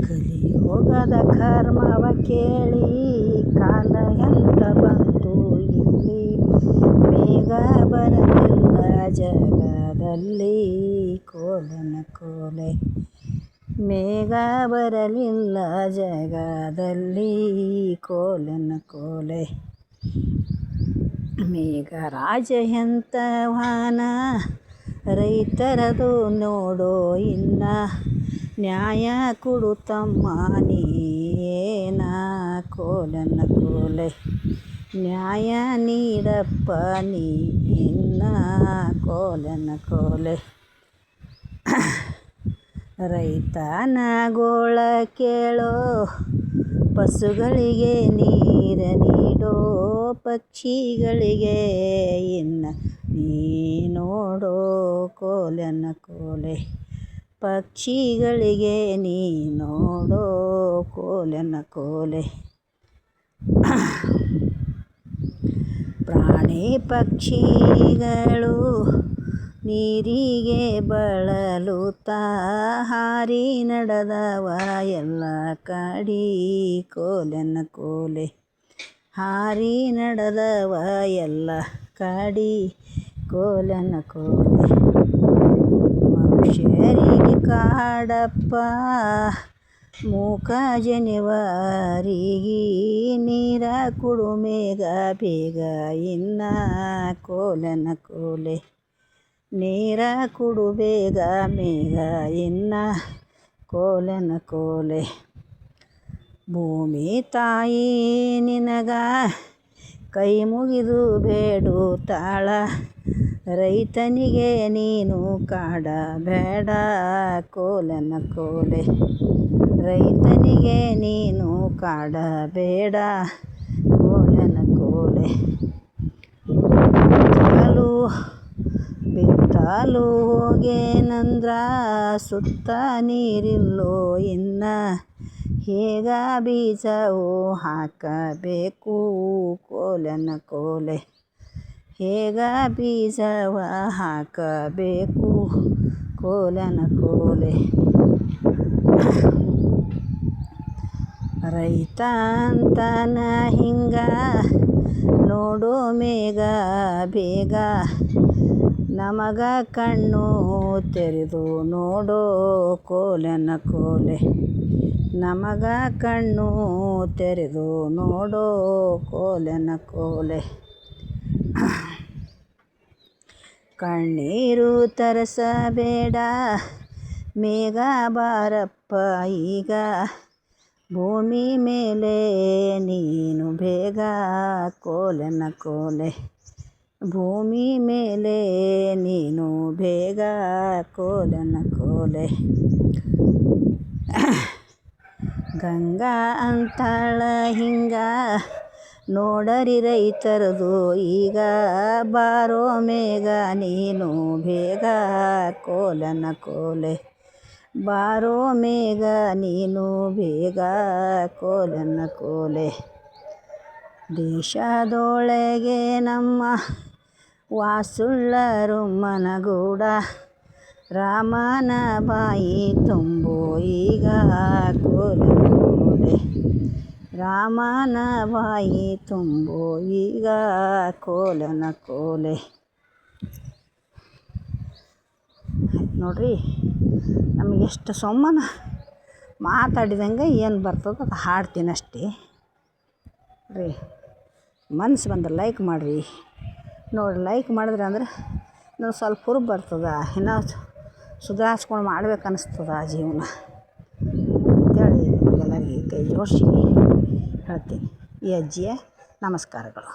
ಕಲಿಯುಗದ ಕರ್ಮವ ಕೇಳಿ ಕಾಲ ಎಂತ ಬಂತು ಇಲ್ಲಿ, ಬೇಗ ಬರಲಿಲ್ಲ ಜಗದಲ್ಲಿ ಕೋಲನ ಕೋಲೆ. ಮೇಘ ಬರಲಿಲ್ಲ ಜಗದಲ್ಲಿ ಕೋಲನ ಕೋಲೆ. ಮೇಘರಾಜ ಎಂತವಾನ ರೈತರದು ನೋಡೋ ಇನ್ನ, ನ್ಯಾಯ ಕೊಡುತ್ತಮ್ಮ ನೀನ ಕೋಲನ ಕೋಲೆ. ನ್ಯಾಯ ನೀಡಪ್ಪ ನೀನ ಕೋಲನ ಕೋಲೆ. ರೈತನ ಗೋಳ ಕೇಳೋ, ಪಶುಗಳಿಗೆ ನೀರ ನೀಡೋ, ಪಕ್ಷಿಗಳಿಗೆ ಇನ್ನ ನೀ ನೋಡೋ ಕೋಲನ ಕೋಲೆ. ಪಕ್ಷಿಗಳಿಗೆ ನೀ ನೋಡೋ ಕೋಲನ ಕೋಲೆ. ಪ್ರಾಣಿ ಪಕ್ಷಿಗಳು ನೀರಿಗೆ ಬಳಲುತ್ತಾ ಹಾರಿ ನಡೆದವ ಎಲ್ಲ ಕಡಿ ಕೋಲನ ಕೋಲೆ. ಹಾರಿ ನಡೆದವ ಎಲ್ಲ ಕಡಿ ಕೋಲನ ಕೋಲೆ. ಮನುಷ್ಯರಿಗೆ ಕಾಡಪ್ಪ ಮೂಕ ಜನವರಿಗೆ, ನೀರ ಕೊಡು ಮೇಘ ಬೇಗ ಇನ್ನ ಕೋಲನ ಕೋಲೆ. ನೀರ ಕೊಡು ಬೇಗ ಮೇಘ ಇನ್ನ ಕೋಲನ ಕೋಲೆ. ಭೂಮಿ ತಾಯಿ ನಿನಗ ಕೈ ಮುಗಿದು ಬೇಡುತ್ತಾಳ, ರೈತನಿಗೆ ನೀನು ಕಾಡಬೇಡ ಕೋಲನ ಕೋಲೆ. ರೈತನಿಗೆ ನೀನು ಕಾಡಬೇಡ ಕೋಲನ ಕೋಲೆ. ಬಿತ್ತಲು ಹೋಗೇನಂದ್ರ ಸುತ್ತ ನೀರಿಲ್ಲೋ ಇನ್ನ, ಹೇಗ ಬೀಜವು ಹಾಕಬೇಕು ಕೋಲನ ಕೋಲೆ. ಹೇಗ ಬೀಜವ ಹಾಕಬೇಕು ಕೋಲನ ಕೋಲೆ. ರೈತ ಅಂತನ ಹಿಂಗ ನೋಡೋ ಮೇಘ ಬೇಗ, ನಮಗ ಕಣ್ಣು ತೆರೆದು ನೋಡೋ ಕೋಲನ ಕೋಲೆ. ನಮಗ ಕಣ್ಣು ತೆರೆದು ನೋಡೋ ಕೋಲನ ಕೋಲೆ. ಕಣ್ಣೀರು ತರಿಸಬೇಡ ಮೇಘ ಬಾರಪ್ಪ ಈಗ, ಭೂಮಿ ಮೇಲೆ ನೀನು ಬೇಗ ಕೋಲನ ಕೋಲೆ. ಭೂಮಿ ಮೇಲೆ ನೀನು ಬೇಗ ಕೋಲನ ಕೋಲೆ. ಗಂಗಾ ಅಂತಾಳ ಹಿಂಗ ನೋಡರಿ ರೈತರದು ಈಗ, ಬಾರೋ ಮೇಘ ನೀನು ಬೇಗ ಕೋಲನ ಕೋಲೆ. ಬಾರೋ ಮೇಘ ನೀನು ಬೇಗ ಕೋಲನ ಕೋಲೆ. ದೇಶದೊಳಗೆ ನಮ್ಮ ವಾಸುಳ್ಳರಮ್ಮನ ಗೂಡ, ರಾಮನ ಬಾಯಿ ತುಂಬೋ ಈಗ ಕೋಲನ ಕೋಲೆ. ರಾಮನ ಬಾಯಿ ತುಂಬೋ ಈಗ ಕೋಲನ ಕೋಲೆ. ನೋಡ್ರಿ, ನಮಗೆ ಎಷ್ಟು ಸೊಮ್ಮನ ಮಾತಾಡಿದಂಗೆ ಏನು ಬರ್ತದೆ ಅದು ಹಾಡ್ತೀನಿ ಅಷ್ಟೇ ರೀ. ಮನ್ಸು ಬಂದ್ರೆ ಲೈಕ್ ಮಾಡಿರಿ. ನೋಡಿರಿ, ಲೈಕ್ ಮಾಡಿದ್ರೆ ಅಂದ್ರೆ ಇನ್ನೊಂದು ಸ್ವಲ್ಪ ಹುರುಪು ಬರ್ತದೆ, ಇನ್ನೂ ಸುಧಾರಿಸ್ಕೊಂಡು ಮಾಡ್ಬೇಕು ಅನ್ನಿಸ್ತದ ಜೀವನ ಅಂತೇಳಿ ನಿಮಗೆಲ್ಲರಿಗೆ ಕೈ ಜೋಡಿಸಿ ಹೇಳ್ತೀನಿ. ಈ ಅಜ್ಜಿಯ ನಮಸ್ಕಾರಗಳು.